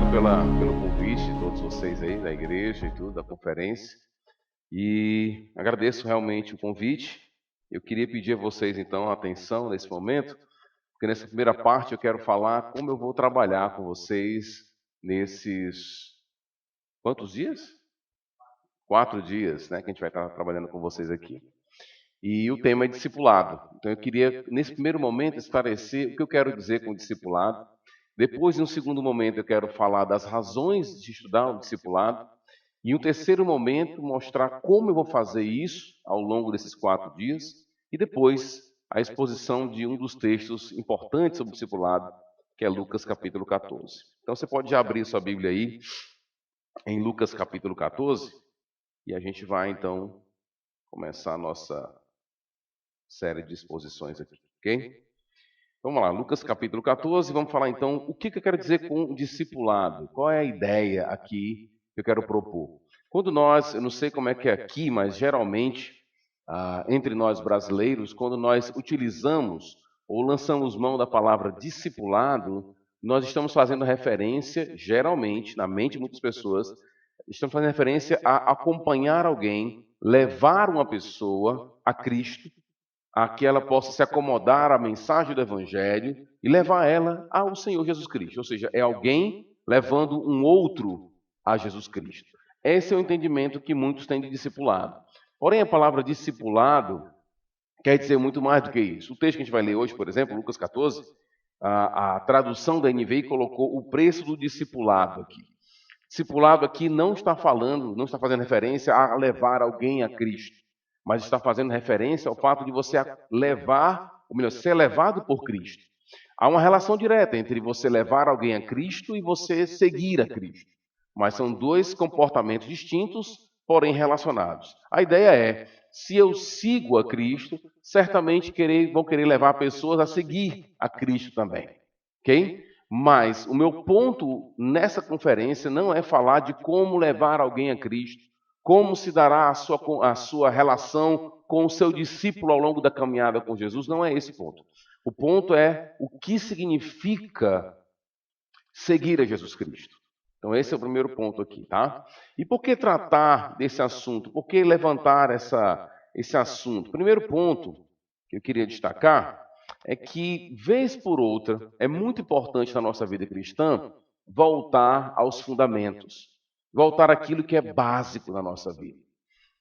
obrigado pelo convite de todos vocês aí, da igreja e tudo, da conferência. E agradeço realmente o convite. Eu queria pedir a vocês, então, atenção nesse momento, porque nessa primeira parte eu quero falar como eu vou trabalhar com vocês nesses... Quantos dias? 4 dias, né, que a gente vai estar trabalhando com vocês aqui. E o tema é discipulado. Então eu queria, nesse primeiro momento, esclarecer o que eu quero dizer com discipulado. Depois, em um segundo momento, eu quero falar das razões de estudar o discipulado. E em um terceiro momento, mostrar como eu vou fazer isso ao longo desses 4 dias. E depois, a exposição de um dos textos importantes sobre o discipulado, que é Lucas capítulo 14. Então você pode já abrir sua Bíblia aí, em Lucas capítulo 14, e a gente vai, então, começar a nossa série de exposições aqui, ok? Vamos lá, Lucas capítulo 14, vamos falar então o que eu quero dizer com discipulado. Qual é a ideia aqui que eu quero propor? Quando nós, eu não sei como é que é aqui, mas geralmente, entre nós brasileiros, quando nós utilizamos ou lançamos mão da palavra discipulado, nós estamos fazendo referência, geralmente, na mente de muitas pessoas, estamos fazendo referência a acompanhar alguém, levar uma pessoa a Cristo, a que ela possa se acomodar à mensagem do Evangelho e levar ela ao Senhor Jesus Cristo. Ou seja, é alguém levando um outro a Jesus Cristo. Esse é o entendimento que muitos têm de discipulado. Porém, a palavra discipulado quer dizer muito mais do que isso. O texto que a gente vai ler hoje, por exemplo, Lucas 14, a tradução da NVI colocou o preço do discipulado aqui. Discipulado aqui não está falando, não está fazendo referência a levar alguém a Cristo, mas está fazendo referência ao fato de você levar, ou melhor, ser levado por Cristo. Há uma relação direta entre você levar alguém a Cristo e você seguir a Cristo. Mas são dois comportamentos distintos, porém relacionados. A ideia é, se eu sigo a Cristo, certamente vão querer levar pessoas a seguir a Cristo também. Ok? Mas o meu ponto nessa conferência não é falar de como levar alguém a Cristo, como se dará a sua relação com o seu discípulo ao longo da caminhada com Jesus, não é esse ponto. O ponto é o que significa seguir a Jesus Cristo. Então esse é o primeiro ponto aqui, tá? E por que tratar desse assunto? Por que levantar esse assunto? Primeiro ponto que eu queria destacar é que, vez por outra, é muito importante na nossa vida cristã voltar aos fundamentos, voltar àquilo que é básico na nossa vida.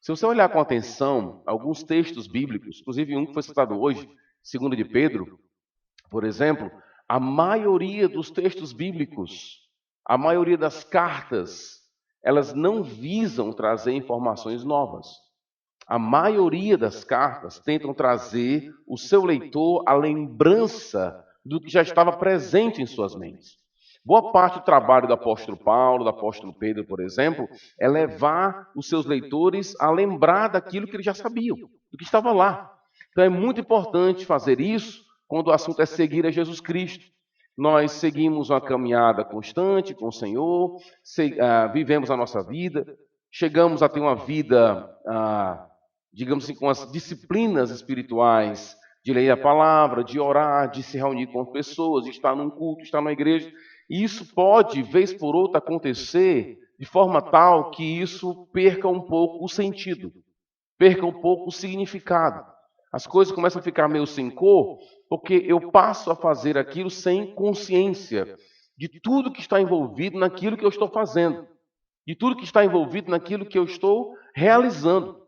Se você olhar com atenção alguns textos bíblicos, inclusive um que foi citado hoje, 2 de Pedro, por exemplo, a maioria dos textos bíblicos, a maioria das cartas, elas não visam trazer informações novas. A maioria das cartas tentam trazer o seu leitor a lembrança do que já estava presente em suas mentes. Boa parte do trabalho do apóstolo Paulo, do apóstolo Pedro, por exemplo, é levar os seus leitores a lembrar daquilo que eles já sabiam, do que estava lá. Então é muito importante fazer isso quando o assunto é seguir a Jesus Cristo. Nós seguimos uma caminhada constante com o Senhor, vivemos a nossa vida, chegamos a ter uma vida, digamos assim, com as disciplinas espirituais de ler a palavra, de orar, de se reunir com as pessoas, de estar num culto, de estar na igreja. E isso pode, vez por outra, acontecer de forma tal que isso perca um pouco o sentido, perca um pouco o significado. As coisas começam a ficar meio sem cor, porque eu passo a fazer aquilo sem consciência de tudo que está envolvido naquilo que eu estou fazendo, de tudo que está envolvido naquilo que eu estou realizando.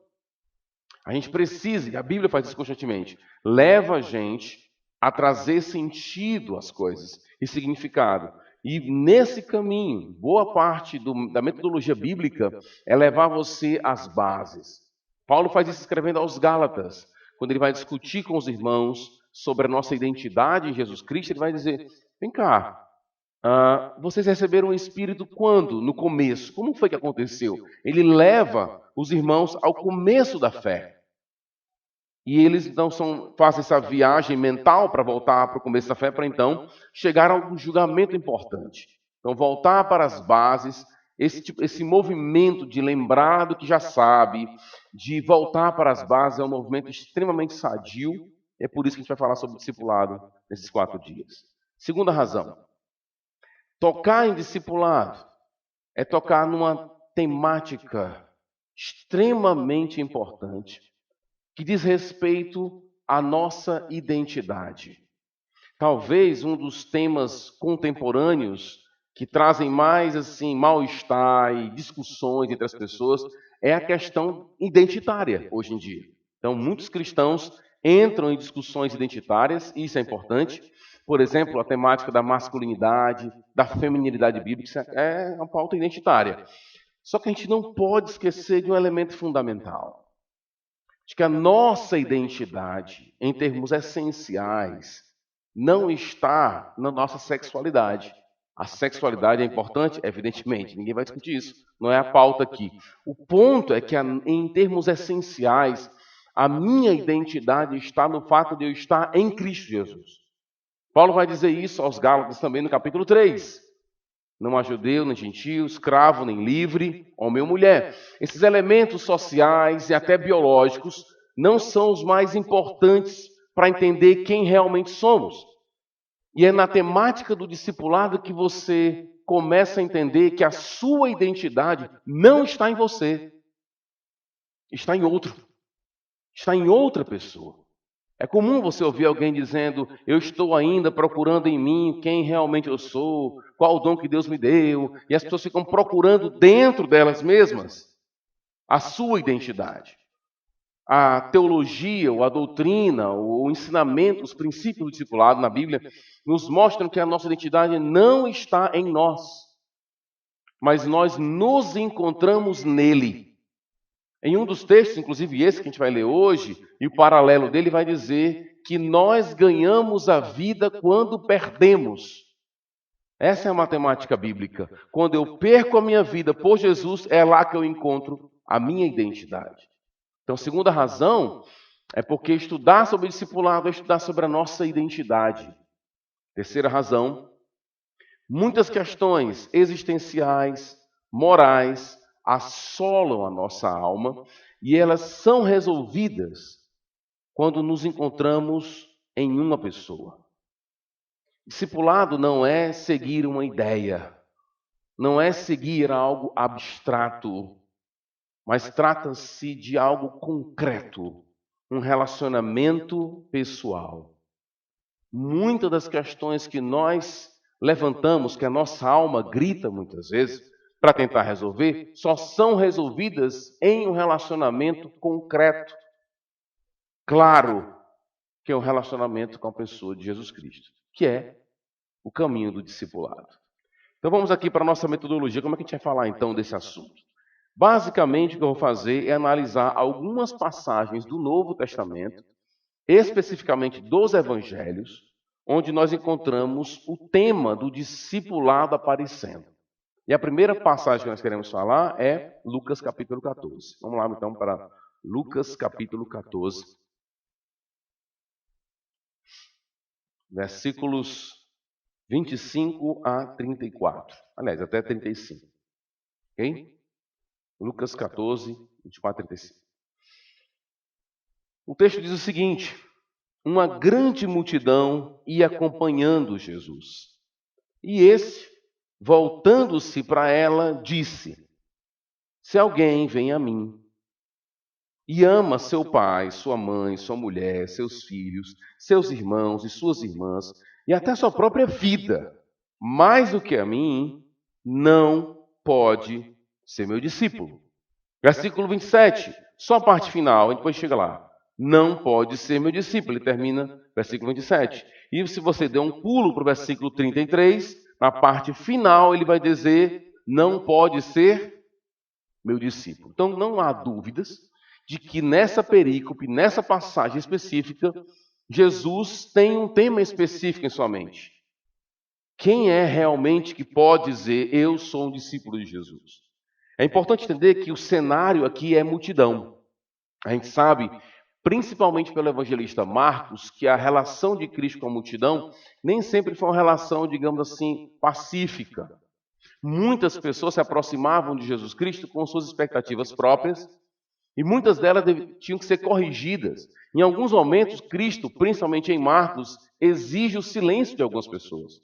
A gente precisa, e a Bíblia faz isso constantemente, leva a gente a trazer sentido às coisas e significado. E nesse caminho, boa parte da metodologia bíblica é levar você às bases. Paulo faz isso escrevendo aos Gálatas, quando ele vai discutir com os irmãos sobre a nossa identidade em Jesus Cristo, ele vai dizer, vem cá, vocês receberam o Espírito quando? No começo. Como foi que aconteceu? Ele leva os irmãos ao começo da fé. E eles então fazem essa viagem mental para voltar para o começo da fé, para então chegar a um julgamento importante. Então, voltar para as bases, esse movimento de lembrar do que já sabe, de voltar para as bases, é um movimento extremamente sadio. É por isso que a gente vai falar sobre discipulado nesses 4 dias. Segunda razão. Tocar em discipulado é tocar numa temática extremamente importante que diz respeito à nossa identidade. Talvez um dos temas contemporâneos que trazem mais assim mal-estar e discussões entre as pessoas é a questão identitária hoje em dia. Então, muitos cristãos entram em discussões identitárias, e isso é importante. Por exemplo, a temática da masculinidade, da feminilidade bíblica, isso é uma pauta identitária. Só que a gente não pode esquecer de um elemento fundamental, de que a nossa identidade, em termos essenciais, não está na nossa sexualidade. A sexualidade é importante? Evidentemente, ninguém vai discutir isso, não é a pauta aqui. O ponto é que, em termos essenciais, a minha identidade está no fato de eu estar em Cristo Jesus. Paulo vai dizer isso aos Gálatas também no capítulo 3. Não há judeu, nem gentio, escravo, nem livre, homem ou mulher. Esses elementos sociais e até biológicos não são os mais importantes para entender quem realmente somos. E é na temática do discipulado que você começa a entender que a sua identidade não está em você. Está em outro. Está em outra pessoa. É comum você ouvir alguém dizendo: eu estou ainda procurando em mim quem realmente eu sou, qual o dom que Deus me deu, e as pessoas ficam procurando dentro delas mesmas a sua identidade. A teologia, ou a doutrina, ou o ensinamento, os princípios do discipulado na Bíblia nos mostram que a nossa identidade não está em nós, mas nós nos encontramos nele. Em um dos textos, inclusive esse que a gente vai ler hoje, e o paralelo dele vai dizer que nós ganhamos a vida quando perdemos. Essa é a matemática bíblica. Quando eu perco a minha vida por Jesus, é lá que eu encontro a minha identidade. Então, a segunda razão é porque estudar sobre discipulado é estudar sobre a nossa identidade. Terceira razão, muitas questões existenciais, morais, assolam a nossa alma e elas são resolvidas quando nos encontramos em uma pessoa. Discipulado não é seguir uma ideia, não é seguir algo abstrato, mas trata-se de algo concreto, um relacionamento pessoal. Muitas das questões que nós levantamos, que a nossa alma grita muitas vezes, para tentar resolver, só são resolvidas em um relacionamento concreto. Claro que é um relacionamento com a pessoa de Jesus Cristo, que é o caminho do discipulado. Então vamos aqui para a nossa metodologia. Como é que a gente vai falar então desse assunto? Basicamente o que eu vou fazer é analisar algumas passagens do Novo Testamento, especificamente dos Evangelhos, onde nós encontramos o tema do discipulado aparecendo. E a primeira passagem que nós queremos falar é Lucas capítulo 14. Vamos lá então para Lucas capítulo 14. Versículos 25 a 34. Aliás, até 35. Ok? Lucas 14, 24 a 35. O texto diz o seguinte: uma grande multidão ia acompanhando Jesus. E esse, voltando-se para ela, disse: se alguém vem a mim e ama seu pai, sua mãe, sua mulher, seus filhos, seus irmãos e suas irmãs, e até sua própria vida, mais do que a mim, não pode ser meu discípulo. Versículo 27, só a parte final, depois chega lá. Não pode ser meu discípulo. Ele termina versículo 27. E se você der um pulo para o versículo 33, na parte final ele vai dizer: não pode ser meu discípulo. Então não há dúvidas de que nessa perícope, nessa passagem específica, Jesus tem um tema específico em sua mente. Quem é realmente que pode dizer: eu sou um discípulo de Jesus? É importante entender que o cenário aqui é multidão. A gente sabe, principalmente pelo evangelista Marcos, que a relação de Cristo com a multidão nem sempre foi uma relação, digamos assim, pacífica. Muitas pessoas se aproximavam de Jesus Cristo com suas expectativas próprias e muitas delas tinham que ser corrigidas. Em alguns momentos, Cristo, principalmente em Marcos, exige o silêncio de algumas pessoas.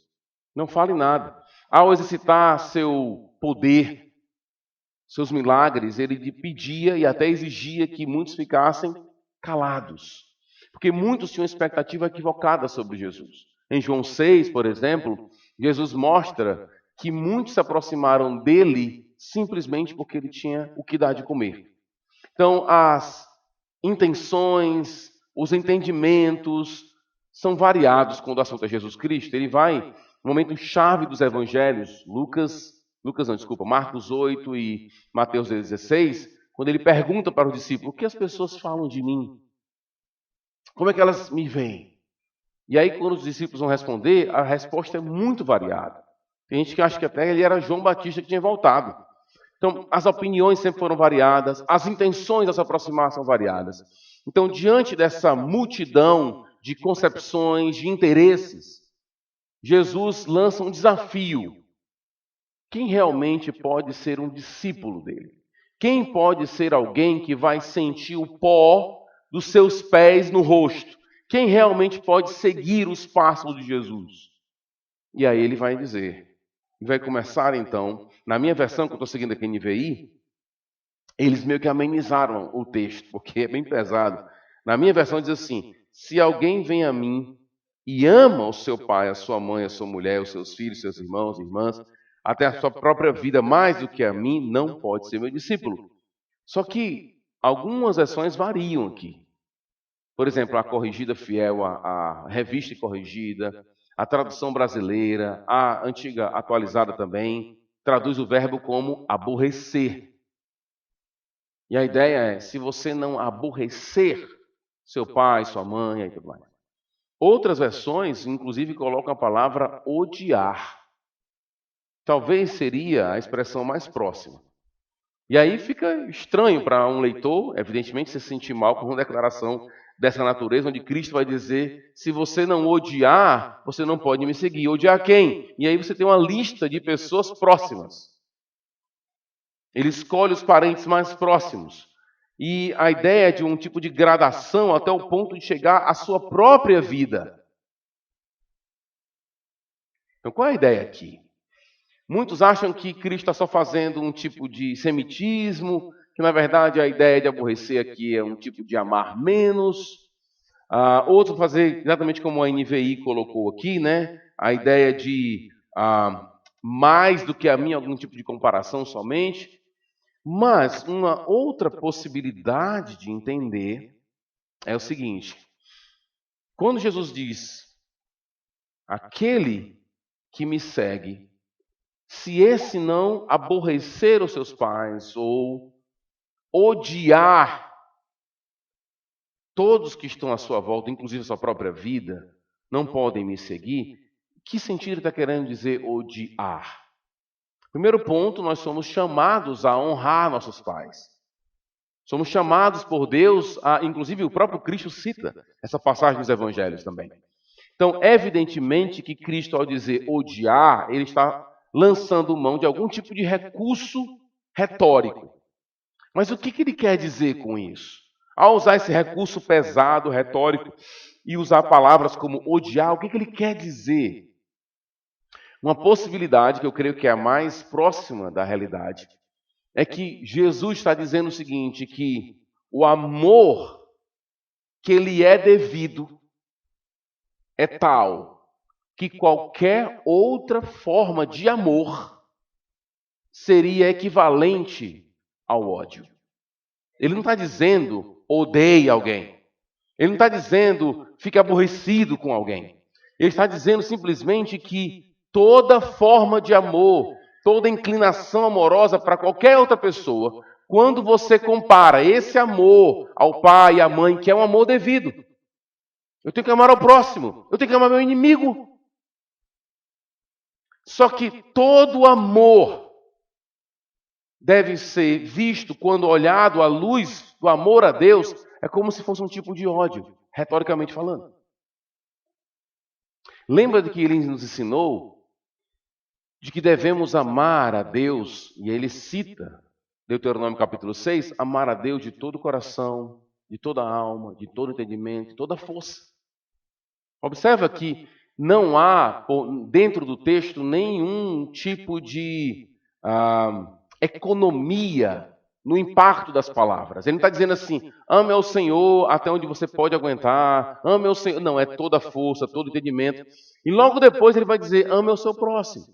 Não fale nada. Ao exercitar seu poder, seus milagres, ele pedia e até exigia que muitos ficassem calados. Porque muitos tinham expectativa equivocada sobre Jesus. Em João 6, por exemplo, Jesus mostra que muitos se aproximaram dele simplesmente porque ele tinha o que dar de comer. Então, as intenções, os entendimentos são variados quando o assunto é Jesus Cristo. Ele vai, no momento chave dos evangelhos, Marcos 8 e Mateus 16, quando ele pergunta para os discípulos: o que as pessoas falam de mim? Como é que elas me veem? E aí, quando os discípulos vão responder, a resposta é muito variada. Tem gente que acha que até ele era João Batista que tinha voltado. Então, as opiniões sempre foram variadas, as intenções a se aproximar são variadas. Então, diante dessa multidão de concepções, de interesses, Jesus lança um desafio. Quem realmente pode ser um discípulo dele? Quem pode ser alguém que vai sentir o pó dos seus pés no rosto? Quem realmente pode seguir os passos de Jesus? E aí ele vai dizer, vai começar então, na minha versão que eu estou seguindo aqui em NVI, eles meio que amenizaram o texto, porque é bem pesado. Na minha versão diz assim: se alguém vem a mim e ama o seu pai, a sua mãe, a sua mulher, os seus filhos, seus irmãos, irmãs, até a sua própria vida mais do que a mim, não pode ser meu discípulo. Só que algumas versões variam aqui. Por exemplo, a Corrigida Fiel, a Revista e Corrigida, a tradução brasileira, a antiga atualizada também, traduz o verbo como aborrecer. E a ideia é, se você não aborrecer seu pai, sua mãe e tudo mais. Outras versões, inclusive, colocam a palavra odiar. Talvez seria a expressão mais próxima. E aí fica estranho para um leitor, evidentemente, se sentir mal com uma declaração dessa natureza, onde Cristo vai dizer: se você não odiar, você não pode me seguir. Odiar quem? E aí você tem uma lista de pessoas próximas. Ele escolhe os parentes mais próximos. E a ideia é de um tipo de gradação até o ponto de chegar à sua própria vida. Então, qual é a ideia aqui? Muitos acham que Cristo está só fazendo um tipo de semitismo, que na verdade a ideia de aborrecer aqui é um tipo de amar menos. Outros fazer exatamente como a NVI colocou aqui, né? A ideia de mais do que a mim, algum tipo de comparação somente. Mas uma outra possibilidade de entender é o seguinte: quando Jesus diz, aquele que me segue, se esse não aborrecer os seus pais ou odiar todos que estão à sua volta, inclusive a sua própria vida, não podem me seguir, que sentido ele está querendo dizer odiar? Primeiro ponto, nós somos chamados a honrar nossos pais. Somos chamados por Deus inclusive o próprio Cristo cita essa passagem dos evangelhos também. Então, evidentemente que Cristo, ao dizer odiar, ele está lançando mão de algum tipo de recurso retórico. Mas o que ele quer dizer com isso? Ao usar esse recurso pesado, retórico, e usar palavras como odiar, o que ele quer dizer? Uma possibilidade, que eu creio que é a mais próxima da realidade, é que Jesus está dizendo o seguinte, que o amor que lhe é devido é tal que qualquer outra forma de amor seria equivalente ao ódio. Ele não está dizendo odeie alguém. Ele não está dizendo fique aborrecido com alguém. Ele está dizendo simplesmente que toda forma de amor, toda inclinação amorosa para qualquer outra pessoa, quando você compara esse amor ao pai e à mãe, que é um amor devido, eu tenho que amar ao próximo, eu tenho que amar meu inimigo. Só que todo amor deve ser visto, quando olhado à luz do amor a Deus, é como se fosse um tipo de ódio, retoricamente falando. Lembra de que ele nos ensinou de que devemos amar a Deus, e ele cita, Deuteronômio capítulo 6, amar a Deus de todo o coração, de toda a alma, de todo o entendimento, de toda a força. Observa que não há, dentro do texto, nenhum tipo de economia no impacto das palavras. Ele não está dizendo assim, ame ao Senhor até onde você pode aguentar, ame ao Senhor. Não, é toda a força, todo o entendimento. E logo depois ele vai dizer, ame ao seu próximo.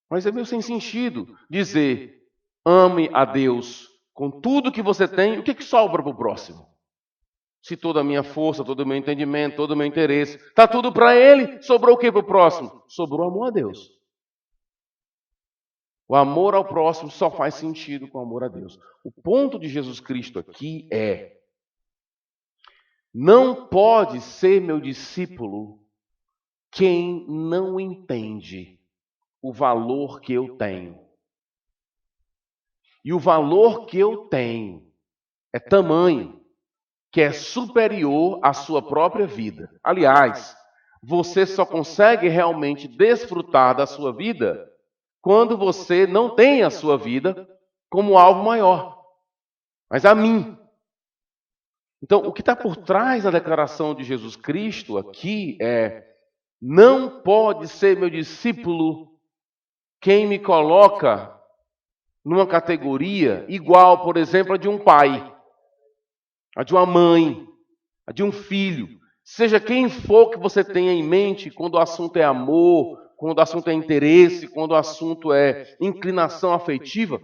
Mas é meio sem sentido dizer, ame a Deus com tudo que você tem, o que sobra para o próximo? Se toda a minha força, todo o meu entendimento, todo o meu interesse, está tudo para Ele, sobrou o que para o próximo? Sobrou amor a Deus. O amor ao próximo só faz sentido com o amor a Deus. O ponto de Jesus Cristo aqui é: não pode ser meu discípulo quem não entende o valor que eu tenho. E o valor que eu tenho é tamanho que é superior à sua própria vida. Aliás, você só consegue realmente desfrutar da sua vida quando você não tem a sua vida como alvo maior, mas a mim. Então, o que está por trás da declaração de Jesus Cristo aqui é: não pode ser meu discípulo quem me coloca numa categoria igual, por exemplo, a de um pai, a de uma mãe, a de um filho. Seja quem for que você tenha em mente quando o assunto é amor, quando o assunto é interesse, quando o assunto é inclinação afetiva,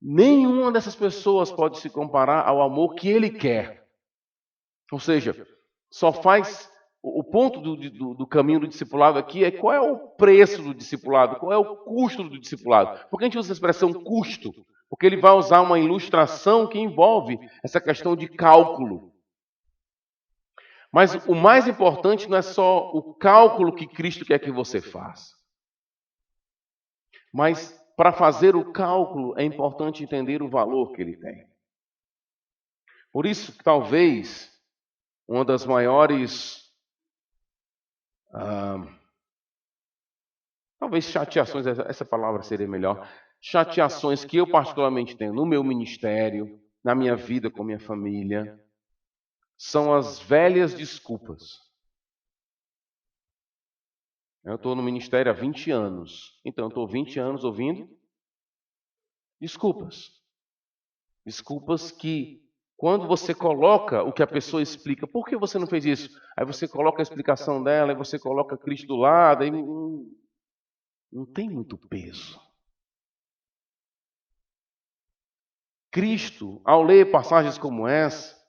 nenhuma dessas pessoas pode se comparar ao amor que ele quer. Ou seja, só faz... O ponto do caminho do discipulado aqui é qual é o preço do discipulado, qual é o custo do discipulado. Por que a gente usa a expressão custo? Porque ele vai usar uma ilustração que envolve essa questão de cálculo. Mas o mais importante não é só o cálculo que Cristo quer que você faça. Mas para fazer o cálculo é importante entender o valor que ele tem. Por isso, talvez, uma das maiores... talvez chateações, essa palavra seria melhor. Chateações que eu particularmente tenho no meu ministério, na minha vida com minha família, são as velhas desculpas. Eu estou no ministério há 20 anos, então eu estou 20 anos ouvindo desculpas. Desculpas que, quando você coloca o que a pessoa explica, por que você não fez isso? Aí você coloca a explicação dela, aí você coloca Cristo do lado, aí não tem muito peso. Cristo, ao ler passagens como essa,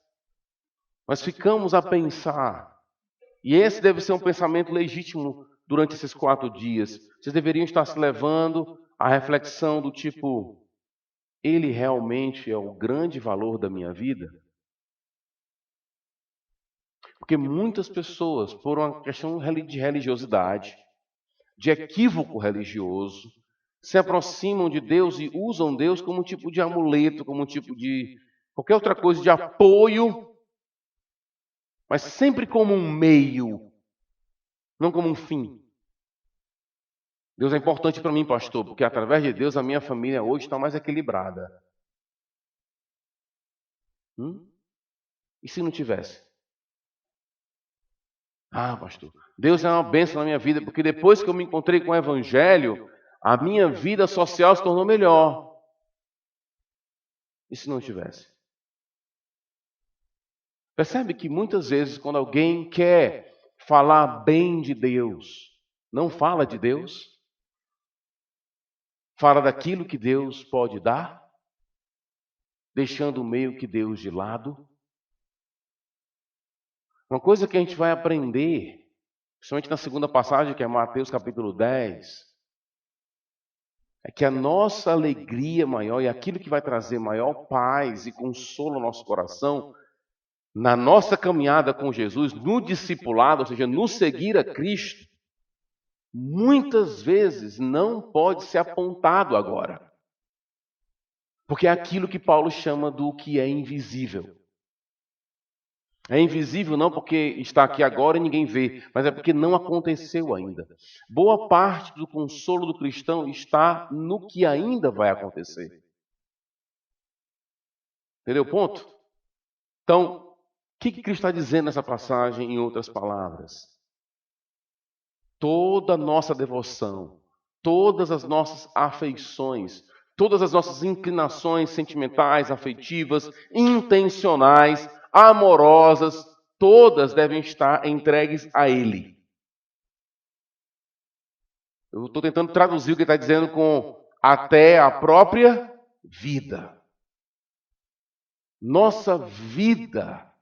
nós ficamos a pensar, e esse deve ser um pensamento legítimo durante esses 4 dias. Vocês deveriam estar se levando à reflexão do tipo: ele realmente é o grande valor da minha vida? Porque muitas pessoas, por uma questão de religiosidade, de equívoco religioso, se aproximam de Deus e usam Deus como um tipo de amuleto, como um tipo de qualquer outra coisa de apoio, mas sempre como um meio, não como um fim. Deus é importante para mim, pastor, porque através de Deus a minha família hoje está mais equilibrada. E se não tivesse? Ah, pastor, Deus é uma bênção na minha vida, porque depois que eu me encontrei com o Evangelho, a minha vida social se tornou melhor. E se não tivesse? Percebe que muitas vezes, quando alguém quer falar bem de Deus, não fala de Deus, fala daquilo que Deus pode dar, deixando o meio que Deus de lado. Uma coisa que a gente vai aprender, principalmente na segunda passagem, que é Mateus capítulo 10, é que a nossa alegria maior e aquilo que vai trazer maior paz e consolo ao nosso coração, na nossa caminhada com Jesus, no discipulado, ou seja, no seguir a Cristo, muitas vezes não pode ser apontado agora. Porque é aquilo que Paulo chama do que é invisível. É invisível não porque está aqui agora e ninguém vê, mas é porque não aconteceu ainda. Boa parte do consolo do cristão está no que ainda vai acontecer. Entendeu o ponto? Então, que Cristo está dizendo nessa passagem, em outras palavras? Toda a nossa devoção, todas as nossas afeições, todas as nossas inclinações sentimentais, afetivas, intencionais, amorosas, todas devem estar entregues a Ele. Eu estou tentando traduzir o que ele está dizendo com até a própria vida. Nossa vida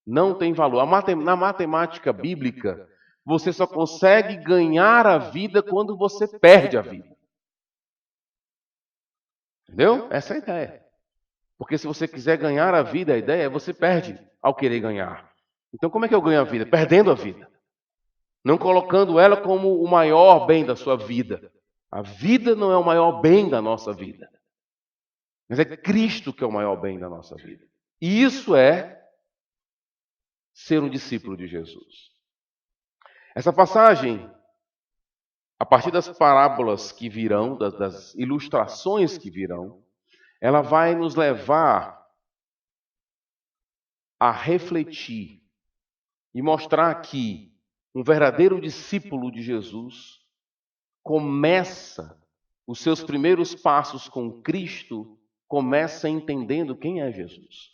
não tem valor. Na matemática bíblica, você só consegue ganhar a vida quando você perde a vida. Entendeu? Essa é a ideia. Porque se você quiser ganhar a vida, a ideia é você perde ao querer ganhar. Então como é que eu ganho a vida? Perdendo a vida. Não colocando ela como o maior bem da sua vida. A vida não é o maior bem da nossa vida. Mas é Cristo que é o maior bem da nossa vida. E isso é ser um discípulo de Jesus. Essa passagem, a partir das parábolas que virão, das ilustrações que virão, ela vai nos levar a refletir e mostrar que um verdadeiro discípulo de Jesus começa os seus primeiros passos com Cristo, começa entendendo quem é Jesus.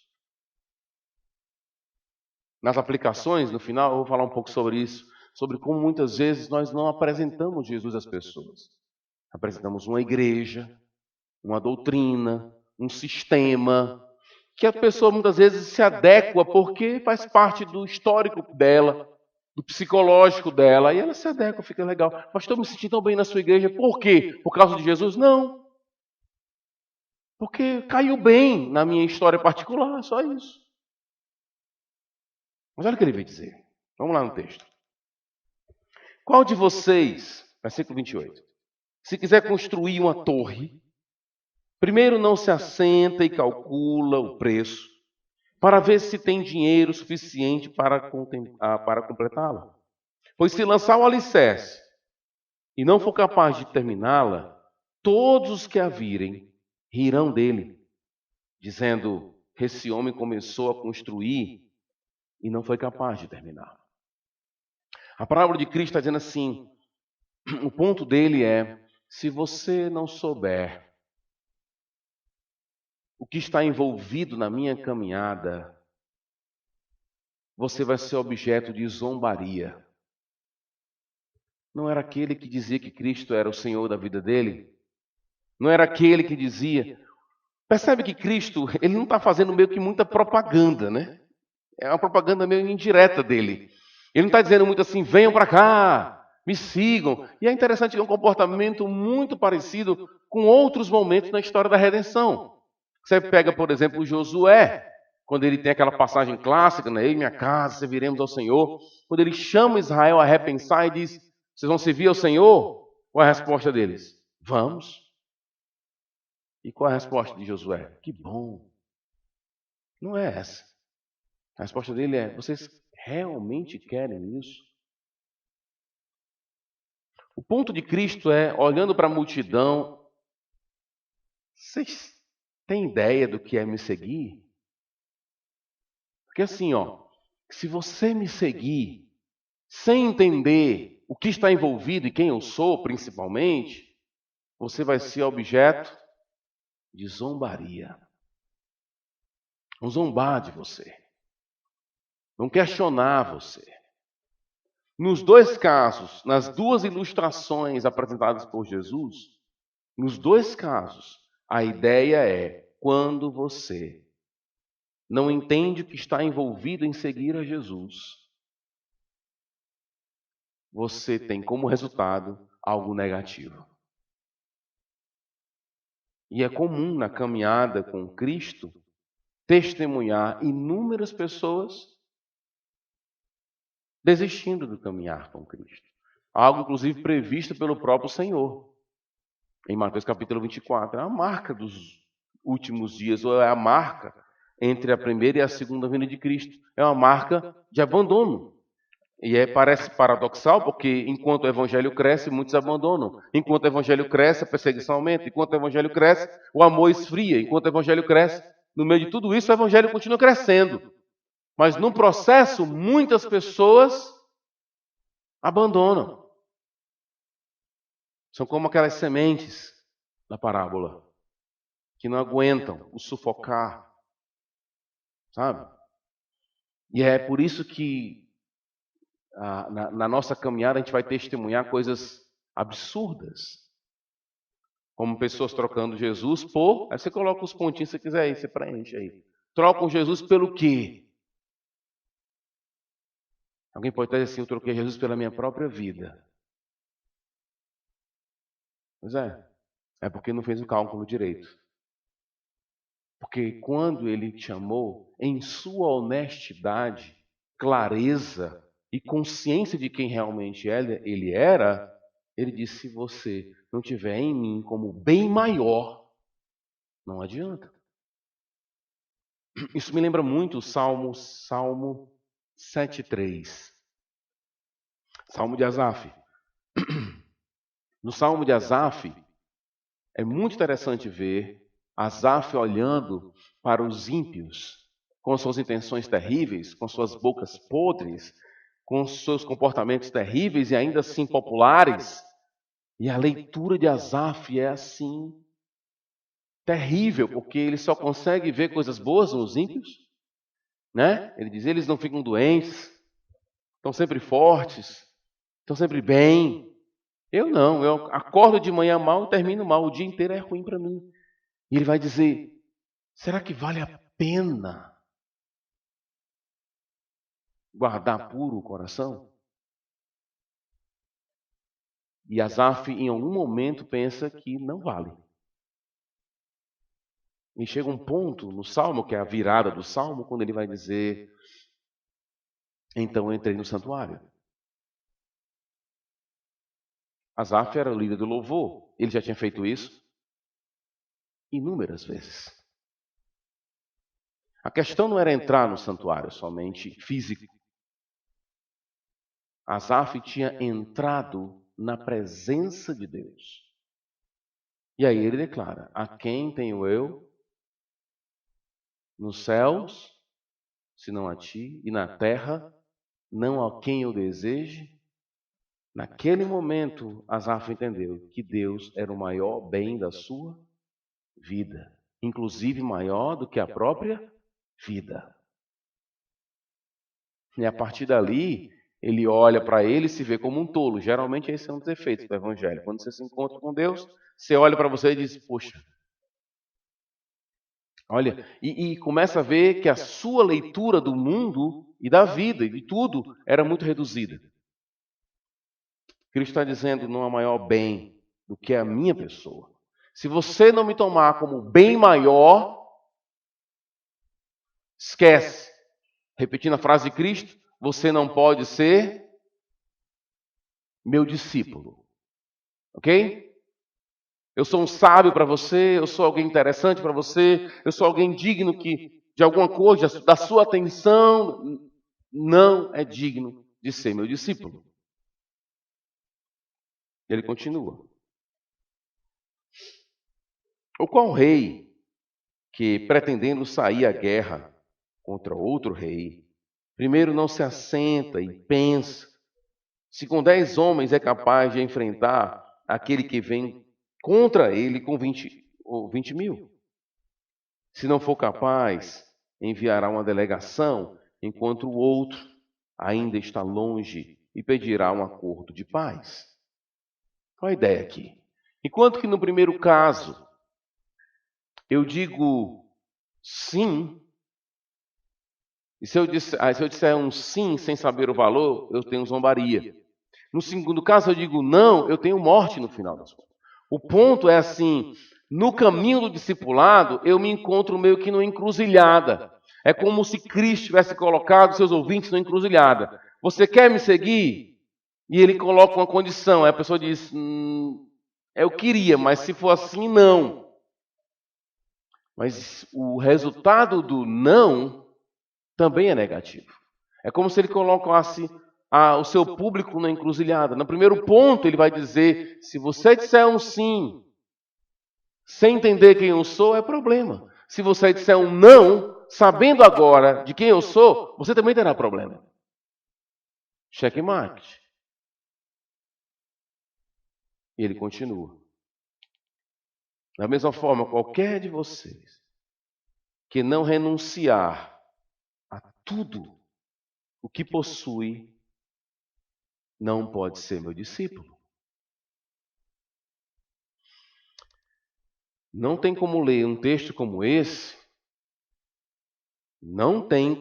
Nas aplicações, no final, eu vou falar um pouco sobre isso, sobre como muitas vezes nós não apresentamos Jesus às pessoas. Apresentamos uma igreja, uma doutrina, um sistema, que a pessoa muitas vezes se adequa porque faz parte do histórico dela, do psicológico dela, e ela se adequa, fica legal. Mas estou me sentindo tão bem na sua igreja, por quê? Por causa de Jesus? Não. Porque caiu bem na minha história particular, só isso. Mas olha o que ele veio dizer. Vamos lá no texto. Qual de vocês, versículo 28, se quiser construir uma torre, primeiro não se assenta e calcula o preço, para ver se tem dinheiro suficiente para completá-la? Pois se lançar o alicerce e não for capaz de terminá-la, todos os que a virem rirão dele, dizendo: esse homem começou a construir e não foi capaz de terminar. A parábola de Cristo está dizendo assim, o ponto dele é, se você não souber o que está envolvido na minha caminhada, você vai ser objeto de zombaria. Não era aquele que dizia que Cristo era o Senhor da vida dele? Não era aquele que dizia... Percebe que Cristo, ele não está fazendo meio que muita propaganda, né? É uma propaganda meio indireta dele. Ele não está dizendo muito assim, venham para cá, me sigam. E é interessante que é um comportamento muito parecido com outros momentos na história da redenção. Você pega, por exemplo, Josué, quando ele tem aquela passagem clássica, né? Eu e minha casa serviremos ao Senhor. Quando ele chama Israel a repensar e diz, vocês vão servir ao Senhor? Qual é a resposta deles? Vamos. E qual é a resposta de Josué? Que bom. Não é essa. A resposta dele é, vocês realmente querem isso? O ponto de Cristo é, olhando para a multidão, vocês têm ideia do que é me seguir? Porque assim, se você me seguir, sem entender o que está envolvido e quem eu sou, principalmente, você vai ser objeto de zombaria. Vão zombar de você. Vão questionar você. Nos dois casos, nas duas ilustrações apresentadas por Jesus, nos dois casos, a ideia é, quando você não entende o que está envolvido em seguir a Jesus, você tem como resultado algo negativo. E é comum na caminhada com Cristo testemunhar inúmeras pessoas desistindo do caminhar com Cristo. Algo, inclusive, previsto pelo próprio Senhor. Em Mateus capítulo 24. É a marca dos últimos dias, ou é a marca entre a primeira e a segunda vinda de Cristo. É uma marca de abandono. E parece paradoxal, porque enquanto o evangelho cresce, muitos abandonam. Enquanto o evangelho cresce, a perseguição aumenta. Enquanto o evangelho cresce, o amor esfria. Enquanto o evangelho cresce, no meio de tudo isso, o evangelho continua crescendo. Mas no processo, muitas pessoas abandonam. São como aquelas sementes da parábola, que não aguentam o sufocar, sabe? E é por isso que na nossa caminhada a gente vai testemunhar coisas absurdas. Como pessoas trocando Jesus por... Aí você coloca os pontinhos se você quiser aí, você preenche aí. Trocam Jesus pelo quê? Alguém pode dizer assim, eu troquei Jesus pela minha própria vida. Pois é porque não fez o cálculo direito. Porque quando ele te chamou, em sua honestidade, clareza e consciência de quem realmente ele era, ele disse, se você não tiver em mim como bem maior, não adianta. Isso me lembra muito o Salmo 7:3. Salmo de Asaf. No Salmo de Asaf, é muito interessante ver Asaf olhando para os ímpios, com suas intenções terríveis, com suas bocas podres, com seus comportamentos terríveis e ainda assim populares. E a leitura de Asaf é assim, terrível, porque ele só consegue ver coisas boas nos ímpios, né? Ele diz, eles não ficam doentes, estão sempre fortes, estão sempre bem. Eu não, eu acordo de manhã mal e termino mal, o dia inteiro é ruim para mim. E ele vai dizer, será que vale a pena guardar puro o coração? E Asaf, em algum momento, pensa que não vale. E chega um ponto no Salmo, que é a virada do Salmo, quando ele vai dizer, então eu entrei no santuário. Asaf era o líder do louvor. Ele já tinha feito isso inúmeras vezes. A questão não era entrar no santuário somente físico. Asaf tinha entrado na presença de Deus. E aí ele declara, a quem tenho eu nos céus, senão a ti, e na terra, não a quem eu deseje? Naquele momento, Asaf entendeu que Deus era o maior bem da sua vida, inclusive maior do que a própria vida. E a partir dali, ele olha para ele e se vê como um tolo. Geralmente esse é um dos efeitos do evangelho. Quando você se encontra com Deus, você olha para você e diz, poxa, olha, e começa a ver que a sua leitura do mundo e da vida e de tudo era muito reduzida. Cristo está dizendo, não há maior bem do que a minha pessoa. Se você não me tomar como bem maior, esquece. Repetindo a frase de Cristo, você não pode ser meu discípulo. Ok? Eu sou um sábio para você, eu sou alguém interessante para você, eu sou alguém digno de alguma coisa, da sua atenção, não é digno de ser meu discípulo. Ele continua. Ou qual rei que, pretendendo sair à guerra contra outro rei, primeiro não se assenta e pensa se com 10 homens é capaz de enfrentar aquele que vem contra ele com 20 mil? Se não for capaz, enviará uma delegação, enquanto o outro ainda está longe e pedirá um acordo de paz. Qual a ideia aqui? Enquanto que no primeiro caso, eu digo sim, e se eu disser um sim sem saber o valor, eu tenho zombaria. No segundo caso, eu digo não, eu tenho morte no final das contas. O ponto é assim, no caminho do discipulado, eu me encontro meio que numa encruzilhada. É como se Cristo tivesse colocado seus ouvintes numa encruzilhada. Você quer me seguir? E ele coloca uma condição. Aí a pessoa diz, eu queria, mas se for assim, não. Mas o resultado do não também é negativo. É como se ele colocasse o seu público na encruzilhada. No primeiro ponto, ele vai dizer, se você disser um sim, sem entender quem eu sou, é problema. Se você disser um não, sabendo agora de quem eu sou, você também terá problema. Checkmate. E ele continua. Da mesma forma, qualquer de vocês que não renunciar a tudo o que possui, não pode ser meu discípulo. Não tem como ler um texto como esse, e não ter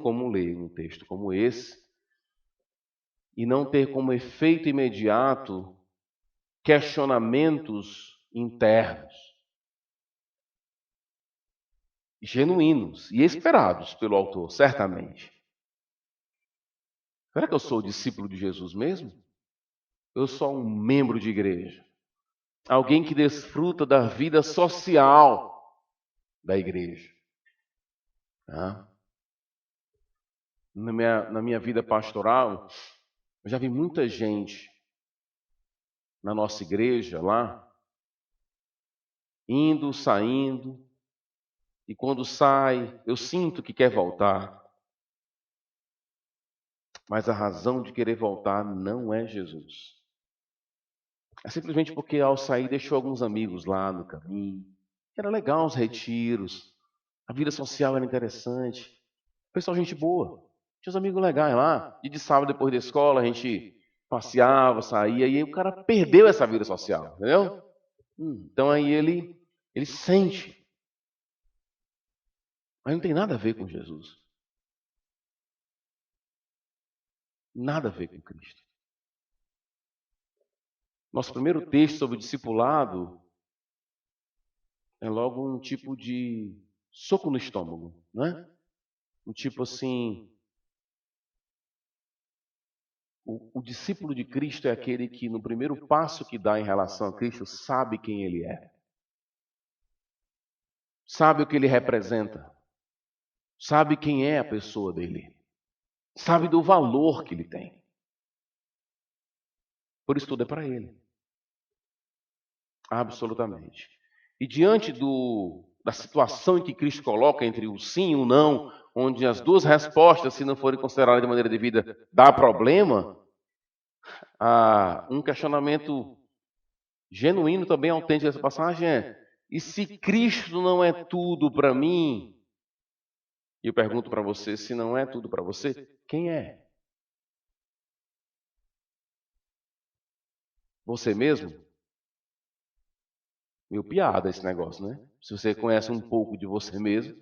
como efeito imediato questionamentos internos, genuínos e esperados pelo autor, certamente. Será que eu sou discípulo de Jesus mesmo? Eu sou um membro de igreja, alguém que desfruta da vida social da igreja. Na minha vida pastoral, eu já vi muita gente na nossa igreja lá, indo, saindo, e quando sai, eu sinto que quer voltar. Mas a razão de querer voltar não é Jesus. É simplesmente porque ao sair deixou alguns amigos lá no caminho. Era legal os retiros, a vida social era interessante. Pessoal, gente boa. Tinha uns amigos legais lá. E de sábado, depois da escola, a gente passeava, saía, e aí o cara perdeu essa vida social, entendeu? Então aí ele sente. Mas não tem nada a ver com Jesus. Nada a ver com Cristo. Nosso primeiro texto sobre o discipulado é logo um tipo de soco no estômago, não é? Um tipo assim, o discípulo de Cristo é aquele que no primeiro passo que dá em relação a Cristo sabe quem ele é. Sabe o que ele representa. Sabe quem é a pessoa dele. Sabe do valor que ele tem. Por isso tudo é para ele. Absolutamente. E diante da situação em que Cristo coloca entre o sim e o não, onde as duas respostas, se não forem consideradas de maneira devida, dá problema, um questionamento genuíno também autêntico dessa passagem é: e se Cristo não é tudo para mim? E eu pergunto para você, se não é tudo para você, quem é? Você mesmo? Meio piada esse negócio, né? Se você conhece um pouco de você mesmo,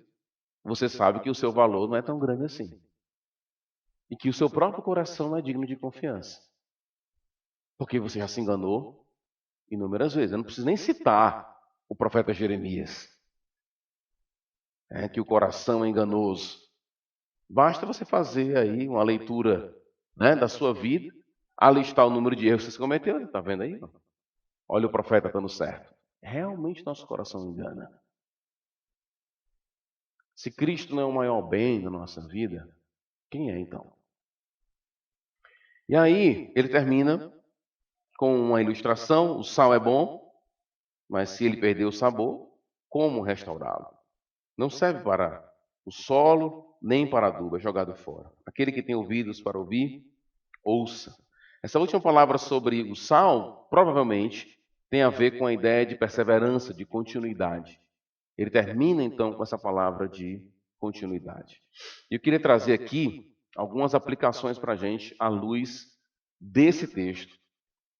você sabe que o seu valor não é tão grande assim. E que o seu próprio coração não é digno de confiança. Porque você já se enganou inúmeras vezes. Eu não preciso nem citar o profeta Jeremias. Que o coração é enganoso. Basta você fazer aí uma leitura, da sua vida, alistar o número de erros que você cometeu. Está vendo aí? Olha o profeta dando certo. Realmente nosso coração engana. Se Cristo não é o maior bem da nossa vida, quem é então? E aí ele termina com uma ilustração: o sal é bom, mas se ele perder o sabor, como restaurá-lo? Não serve para o solo, nem para adubo, é jogado fora. Aquele que tem ouvidos para ouvir, ouça. Essa última palavra sobre o sal, provavelmente, tem a ver com a ideia de perseverança, de continuidade. Ele termina, então, com essa palavra de continuidade. E eu queria trazer aqui algumas aplicações para a gente à luz desse texto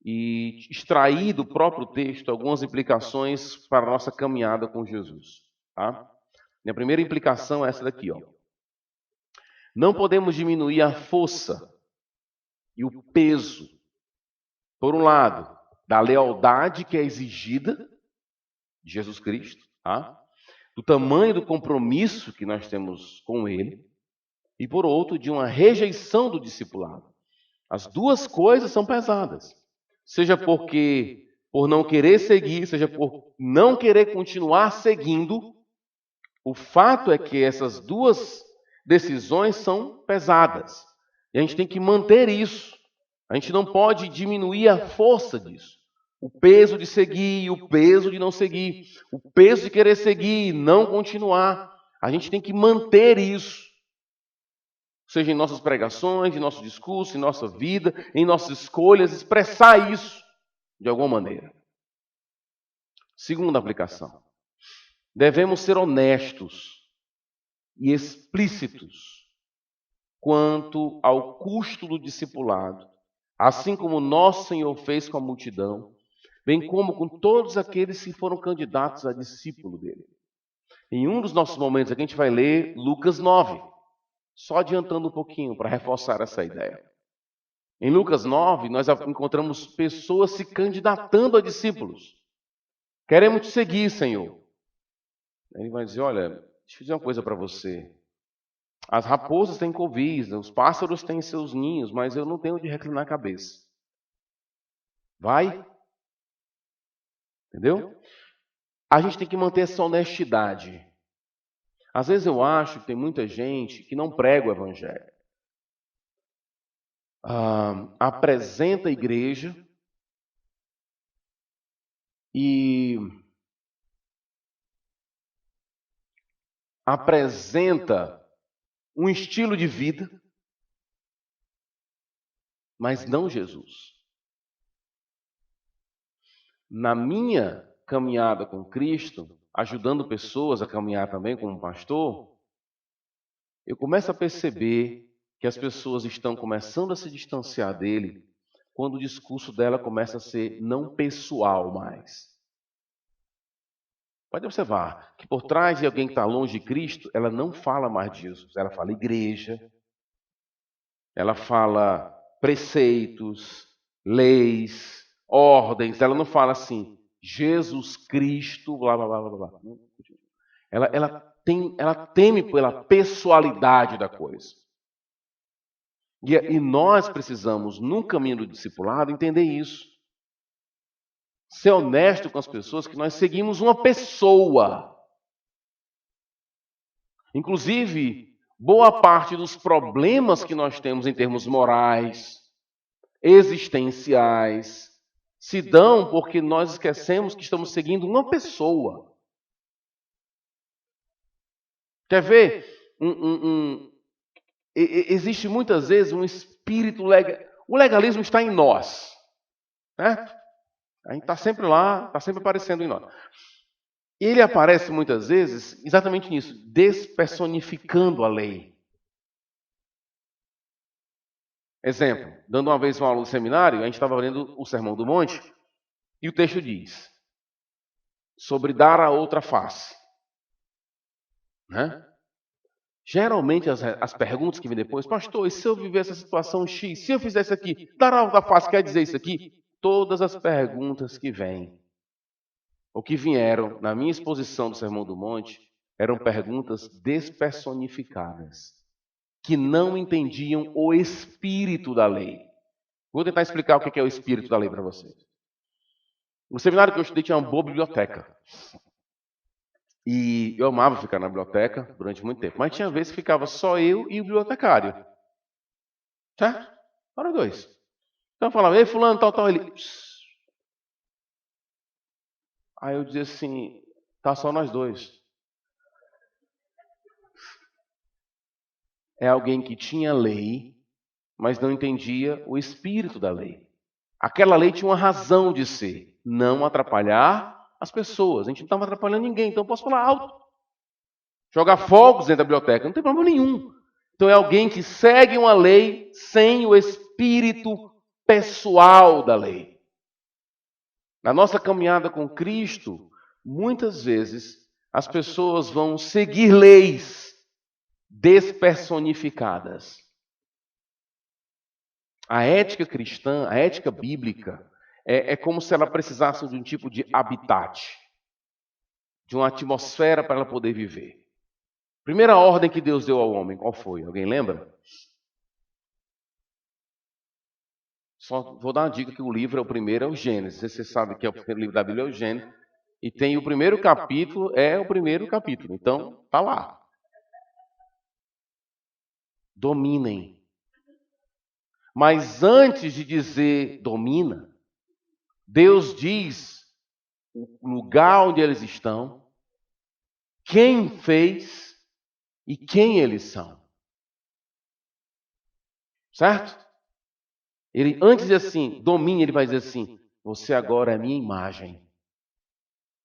e extrair do próprio texto algumas implicações para a nossa caminhada com Jesus. Tá? Minha primeira implicação é essa daqui. Não podemos diminuir a força e o peso, por um lado, da lealdade que é exigida de Jesus Cristo, do tamanho do compromisso que nós temos com Ele, e por outro, de uma rejeição do discipulado. As duas coisas são pesadas, seja porque por não querer seguir, seja por não querer continuar seguindo. O fato é que essas duas decisões são pesadas, e a gente tem que manter isso. A gente não pode diminuir a força disso. O peso de seguir e o peso de não seguir. O peso de querer seguir e não continuar. A gente tem que manter isso. Seja em nossas pregações, em nosso discurso, em nossa vida, em nossas escolhas, expressar isso de alguma maneira. Segunda aplicação. Devemos ser honestos e explícitos quanto ao custo do discipulado, assim como nosso Senhor fez com a multidão, bem como com todos aqueles que foram candidatos a discípulo dele. Em um dos nossos momentos aqui, a gente vai ler Lucas 9, só adiantando um pouquinho para reforçar essa ideia. Em Lucas 9, nós encontramos pessoas se candidatando a discípulos. Queremos te seguir, Senhor. Ele vai dizer, olha, deixa eu dizer uma coisa para você. As raposas têm covis, os pássaros têm seus ninhos, mas eu não tenho onde reclinar a cabeça. Vai? Entendeu? A gente tem que manter essa honestidade. Às vezes eu acho que tem muita gente que não prega o evangelho. Apresenta a igreja e apresenta um estilo de vida, mas não Jesus. Na minha caminhada com Cristo, ajudando pessoas a caminhar também como pastor, eu começo a perceber que as pessoas estão começando a se distanciar dele quando o discurso dela começa a ser não pessoal mais. Pode observar que por trás de alguém que está longe de Cristo, ela não fala mais de Jesus, ela fala igreja, ela fala preceitos, leis, ordens, ela não fala assim, Jesus Cristo, blá, blá, blá, blá, blá. Ela teme pela pessoalidade da coisa. E nós precisamos, no caminho do discipulado, entender isso. Ser honesto com as pessoas, que nós seguimos uma pessoa. Inclusive, boa parte dos problemas que nós temos em termos morais, existenciais, se dão porque nós esquecemos que estamos seguindo uma pessoa. Quer ver? Existe muitas vezes um espírito legal. O legalismo está em nós. Certo? A gente está sempre lá, está sempre aparecendo em nós. Ele aparece muitas vezes exatamente nisso, despersonificando a lei. Exemplo, dando uma vez uma aula do seminário, a gente estava lendo o Sermão do Monte, e o texto diz sobre dar a outra face. Né? Geralmente as perguntas que vêm depois, pastor, e se eu viver essa situação X, se eu fizer isso aqui, dar a outra face quer dizer isso aqui? Todas as perguntas que vêm, ou que vieram na minha exposição do Sermão do Monte, eram perguntas despersonificadas, que não entendiam o espírito da lei. Vou tentar explicar o que é o espírito da lei para vocês. No seminário que eu estudei tinha uma boa biblioteca. E eu amava ficar na biblioteca durante muito tempo. Mas tinha vezes que ficava só eu e o bibliotecário. Certo? Para dois. Então eu falava, ei, fulano, tal, ele... Aí eu dizia assim, tá só nós dois. É alguém que tinha lei, mas não entendia o espírito da lei. Aquela lei tinha uma razão de ser, não atrapalhar as pessoas. A gente não estava atrapalhando ninguém, então eu posso falar alto. Jogar fogos dentro da biblioteca, não tem problema nenhum. Então é alguém que segue uma lei sem o espírito pessoal da lei. Na nossa caminhada com Cristo, muitas vezes as pessoas vão seguir leis despersonificadas. A ética cristã, a ética bíblica, é como se ela precisasse de um tipo de habitat, de uma atmosfera para ela poder viver. Primeira ordem que Deus deu ao homem, qual foi? Alguém lembra? Só vou dar uma dica que o livro o primeiro é o Gênesis. Você sabe que é o primeiro livro da Bíblia, é o Gênesis. E tem o primeiro capítulo, é o primeiro capítulo. Então, está lá. Dominem. Mas antes de dizer domina, Deus diz o lugar onde eles estão, quem fez e quem eles são. Certo? Ele, antes de dizer assim, domine, ele vai dizer assim, você agora é minha imagem.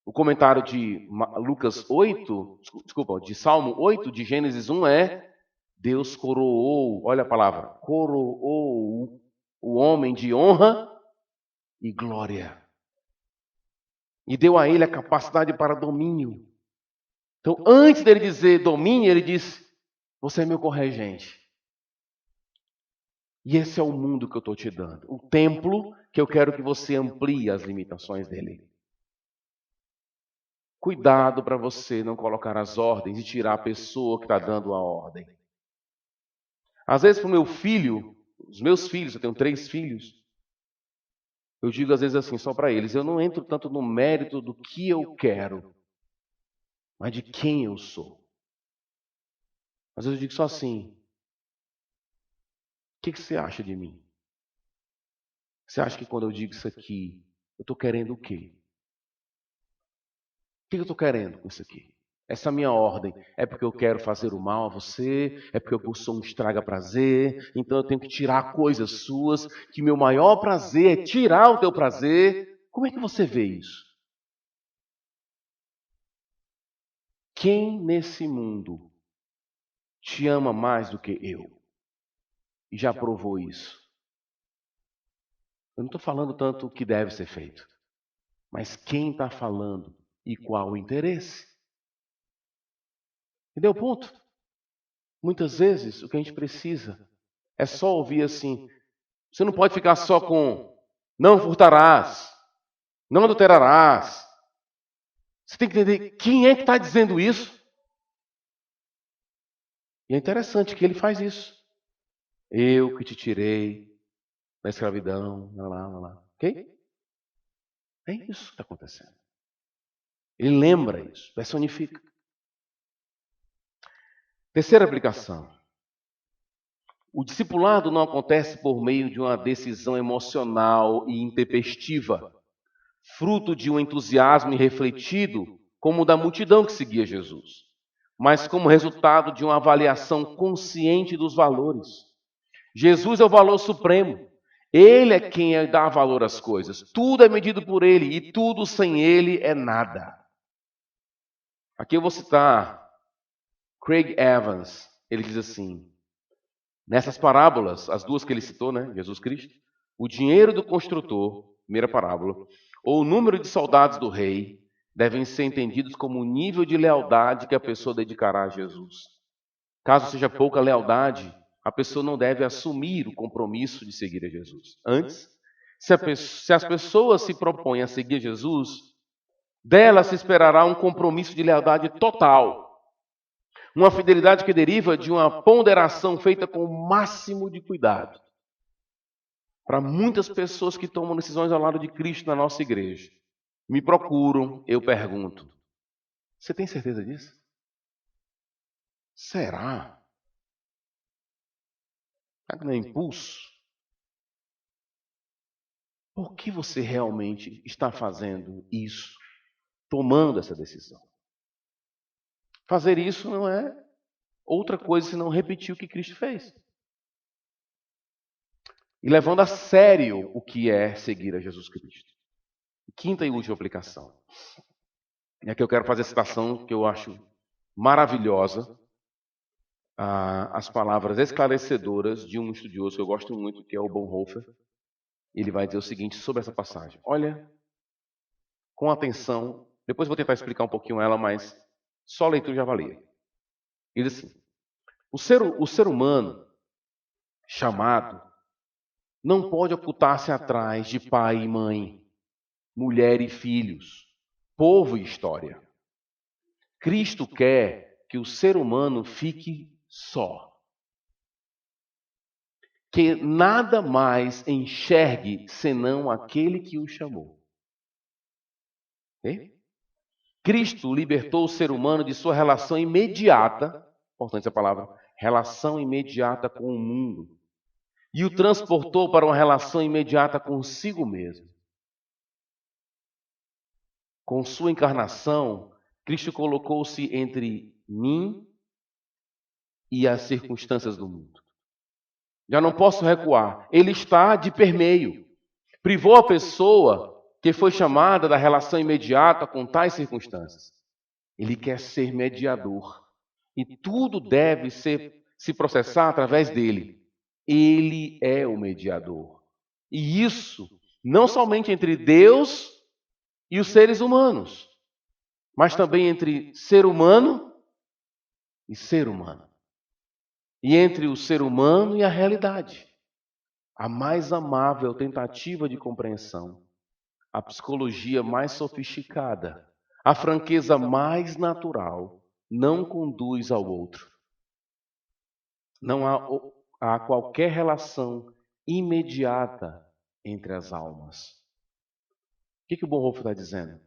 O comentário de Lucas 8, desculpa, de Salmo 8, de Gênesis 1 é, Deus coroou, olha a palavra, coroou o homem de honra e glória. E deu a ele a capacidade para domínio. Então, antes dele dizer domínio, ele disse, você é meu corregente. E esse é o mundo que eu estou te dando. O templo que eu quero que você amplie as limitações dele. Cuidado para você não colocar as ordens e tirar a pessoa que está dando a ordem. Às vezes para o meu filho, os meus filhos, eu tenho 3 filhos, eu digo às vezes assim, só para eles, eu não entro tanto no mérito do que eu quero, mas de quem eu sou. Às vezes eu digo só assim, o que você acha de mim? Você acha que quando eu digo isso aqui, eu estou querendo o quê? O que eu estou querendo com isso aqui? Essa minha ordem é porque eu quero fazer o mal a você, é porque eu sou um estraga-prazer, então eu tenho que tirar coisas suas, que meu maior prazer é tirar o teu prazer. Como é que você vê isso? Quem nesse mundo te ama mais do que eu? E já provou isso? Eu não estou falando tanto o que deve ser feito, mas quem está falando e qual o interesse? Entendeu o ponto? Muitas vezes o que a gente precisa é só ouvir assim, você não pode ficar só com não furtarás, não adulterarás. Você tem que entender quem é que está dizendo isso. E é interessante que ele faz isso. Eu que te tirei da escravidão, lá. Ok? É isso que está acontecendo. Ele lembra isso, personifica. Terceira aplicação. O discipulado não acontece por meio de uma decisão emocional e intempestiva, fruto de um entusiasmo irrefletido, como o da multidão que seguia Jesus, mas como resultado de uma avaliação consciente dos valores. Jesus é o valor supremo. Ele é quem dá valor às coisas. Tudo é medido por ele e tudo sem ele é nada. Aqui eu vou citar Craig Evans. Ele diz assim, nessas parábolas, as duas que ele citou, né, Jesus Cristo, o dinheiro do construtor, primeira parábola, ou o número de soldados do rei, devem ser entendidos como o nível de lealdade que a pessoa dedicará a Jesus. Caso seja pouca lealdade, a pessoa não deve assumir o compromisso de seguir a Jesus. Antes, se as pessoas se propõem a seguir Jesus, dela se esperará um compromisso de lealdade total. Uma fidelidade que deriva de uma ponderação feita com o máximo de cuidado. Para muitas pessoas que tomam decisões ao lado de Cristo na nossa igreja, me procuram, eu pergunto, você tem certeza disso? Será? Será que não é impulso? Por que você realmente está fazendo isso, tomando essa decisão? Fazer isso não é outra coisa senão repetir o que Cristo fez. E levando a sério o que é seguir a Jesus Cristo. Quinta e última aplicação. E aqui eu quero fazer a citação que eu acho maravilhosa, as palavras esclarecedoras de um estudioso que eu gosto muito, que é o Bonhoeffer. Ele vai dizer o seguinte sobre essa passagem. Olha, com atenção, depois vou tentar explicar um pouquinho ela, mas só a leitura já valia. Ele diz assim, o ser humano chamado não pode ocultar-se atrás de pai e mãe, mulher e filhos, povo e história. Cristo quer que o ser humano fique só. Que nada mais enxergue senão aquele que o chamou. Okay? Cristo libertou o ser humano de sua relação imediata, importante essa palavra, relação imediata com o mundo, e o transportou para uma relação imediata consigo mesmo. Com sua encarnação, Cristo colocou-se entre mim e as circunstâncias do mundo. Já não posso recuar. Ele está de permeio. Privou a pessoa que foi chamada da relação imediata com tais circunstâncias. Ele quer ser mediador. E tudo deve se processar através dele. Ele é o mediador. E isso não somente entre Deus e os seres humanos, mas também entre ser humano e ser humano. E entre o ser humano e a realidade. A mais amável tentativa de compreensão, a psicologia mais sofisticada, a franqueza mais natural não conduz ao outro. Não há qualquer relação imediata entre as almas. O que o Bonhoeffer está dizendo?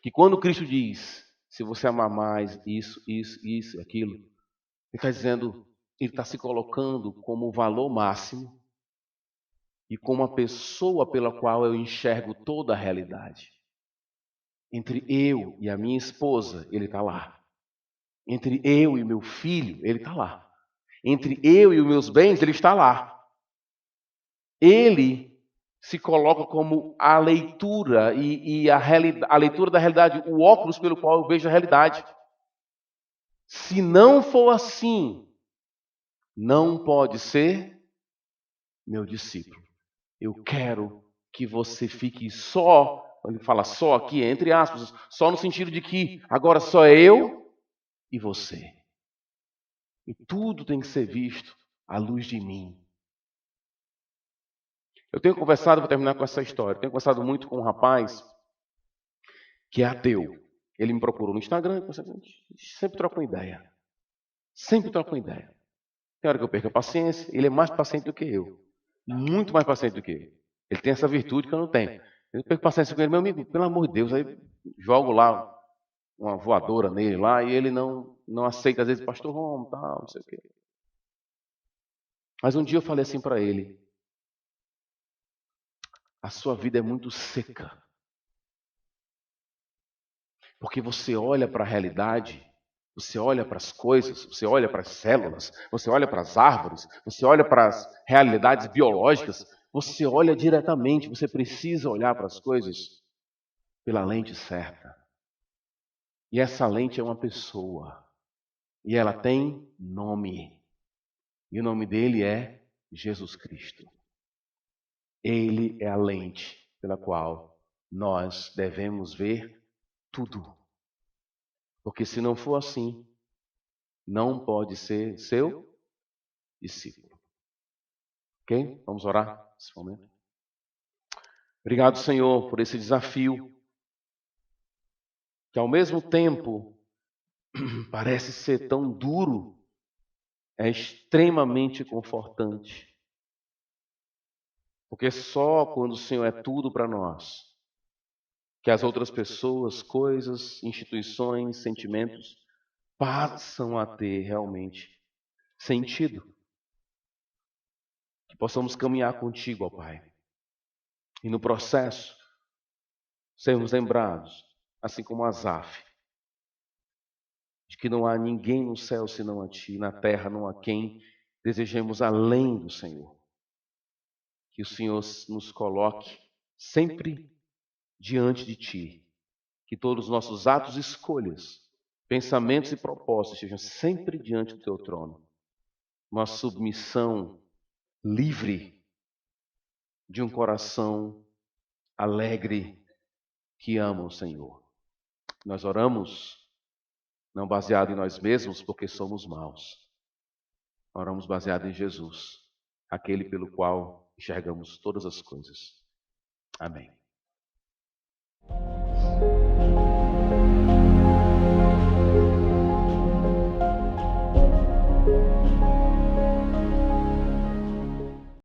Que quando Cristo diz, se você amar mais isso, aquilo, ele está dizendo, ele está se colocando como o valor máximo e como a pessoa pela qual eu enxergo toda a realidade. Entre eu e a minha esposa, ele está lá. Entre eu e meu filho, ele está lá. Entre eu e os meus bens, ele está lá. Ele se coloca como a leitura e a leitura da realidade, o óculos pelo qual eu vejo a realidade. Se não for assim, não pode ser meu discípulo. Eu quero que você fique só, quando ele fala só aqui, entre aspas, só no sentido de que agora só é eu e você. E tudo tem que ser visto à luz de mim. Eu tenho conversado, vou terminar com essa história, tenho conversado muito com um rapaz que é ateu. Ele me procurou no Instagram, sempre troca uma ideia. Sempre troca uma ideia. Tem hora que eu perco a paciência, ele é mais paciente do que eu. Muito mais paciente do que eu. Ele tem essa virtude que eu não tenho. Eu perco paciência com ele, meu amigo, pelo amor de Deus, aí jogo lá uma voadora nele lá e ele não aceita, às vezes, pastor Romo, tal, não sei o quê. Mas um dia eu falei assim para ele, a sua vida é muito seca. Porque você olha para a realidade, você olha para as coisas, você olha para as células, você olha para as árvores, você olha para as realidades biológicas, você olha diretamente, você precisa olhar para as coisas pela lente certa. E essa lente é uma pessoa. E ela tem nome. E o nome dele é Jesus Cristo. Ele é a lente pela qual nós devemos ver tudo. Porque se não for assim, não pode ser seu discípulo. Ok? Vamos orar nesse momento. Obrigado, Senhor, por esse desafio, que ao mesmo tempo parece ser tão duro, é extremamente confortante. Porque só quando o Senhor é tudo para nós, que as outras pessoas, coisas, instituições, sentimentos, passam a ter realmente sentido. Que possamos caminhar contigo, ó Pai. E no processo, sermos lembrados, assim como Asaf, de que não há ninguém no céu senão a Ti, na terra não há quem desejemos além do Senhor. Que o Senhor nos coloque sempre diante de Ti. Que todos os nossos atos e escolhas, pensamentos e propósitos estejam sempre diante do Teu trono. Uma submissão livre de um coração alegre que ama o Senhor. Nós oramos não baseado em nós mesmos, porque somos maus. Oramos baseado em Jesus, aquele pelo qual enxergamos todas as coisas. Amém.